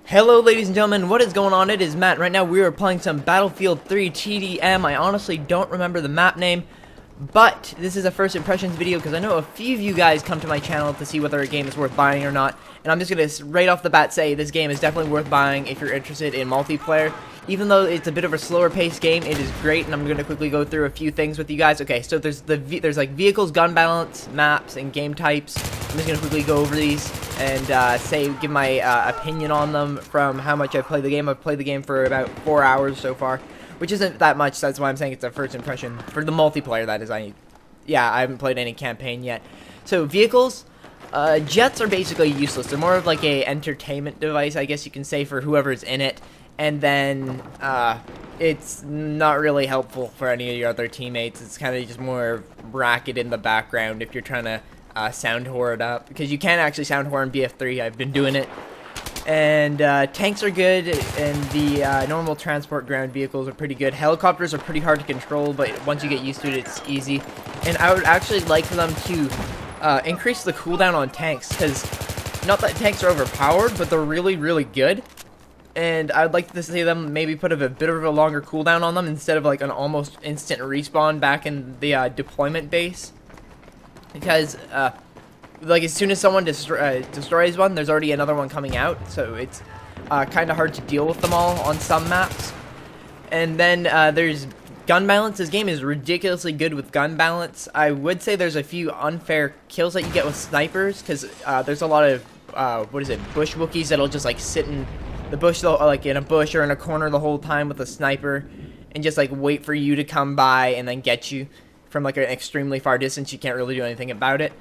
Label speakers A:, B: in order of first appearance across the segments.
A: Hello ladies and gentlemen, what is going on? It is Matt. Right now we are playing some Battlefield 3 TDM. I honestly don't remember the map name, but this is a first impressions video because I know a few of you guys come to my channel to see whether a game is worth buying or not. And I'm just going to right off the bat say this game is definitely worth buying if you're interested in multiplayer. Even though it's a bit of a slower paced game, it is great, and I'm going to quickly go through a few things with you guys. Okay, so there's like vehicles, gun balance, maps, and game types. I'm just going to quickly go over these and give my opinion on them from how much I've played the game. I've played the game for about 4 hours so far, which isn't that much. That's why I'm saying it's a first impression for the multiplayer. That is, I haven't played any campaign yet. So vehicles, jets are basically useless. They're more of like a entertainment device, I guess you can say, for whoever's in it. And then it's not really helpful for any of your other teammates. It's kind of just more racket in the background if you're trying to sound whore it up, because you can actually sound whore in BF3. I've been doing it. And tanks are good, and the normal transport ground vehicles are pretty good. Helicopters are pretty hard to control, but once you get used to it, it's easy. And I would actually like for them to increase the cooldown on tanks, because not that tanks are overpowered, but they're really, really good. And I'd like to see them maybe put a bit of a longer cooldown on them instead of like an almost instant respawn back in the deployment base. Because like as soon as someone destroys one, there's already another one coming out, so it's kind of hard to deal with them all on some maps. And then there's gun balance. This game is ridiculously good with gun balance. I would say there's a few unfair kills that you get with snipers, because there's a lot of bush Wookiees that'll just like sit in the bush, like in a bush or in a corner the whole time with a sniper, and just like wait for you to come by and then get you from like an extremely far distance. You can't really do anything about it.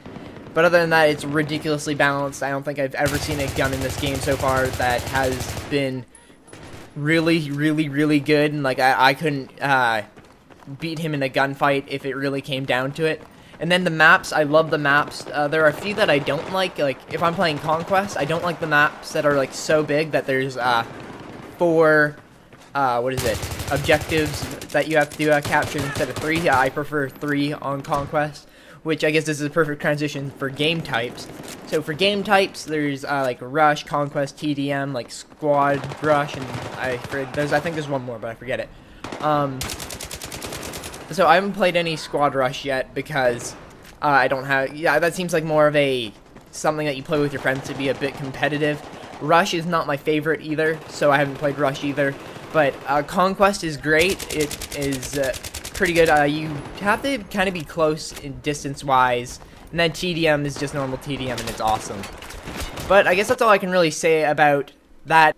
A: But other than that, it's ridiculously balanced. I don't think I've ever seen a gun in this game so far that has been really, really, really good. And like I couldn't beat him in a gunfight if it really came down to it. And then the maps, I love the maps. There are a few that I don't like if I'm playing Conquest, I don't like the maps that are like so big that there's 4 objectives that you have to capture instead of 3. Yeah, I prefer 3 on Conquest, which I guess this is a perfect transition for game types. So for game types, there's like Rush, Conquest, TDM, like Squad, Rush, and I think there's one more, but I forget it. So I haven't played any Squad Rush yet because I don't have. Yeah, that seems like more of something that you play with your friends to be a bit competitive. Rush is not my favorite either, so I haven't played Rush either. But Conquest is great. It is pretty good. You have to kind of be close in distance-wise, and then TDM is just normal TDM, and it's awesome. But I guess that's all I can really say about that.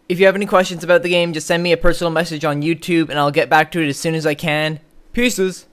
A: If you have any questions about the game, just send me a personal message on YouTube, and I'll get back to it as soon as I can. Pieces.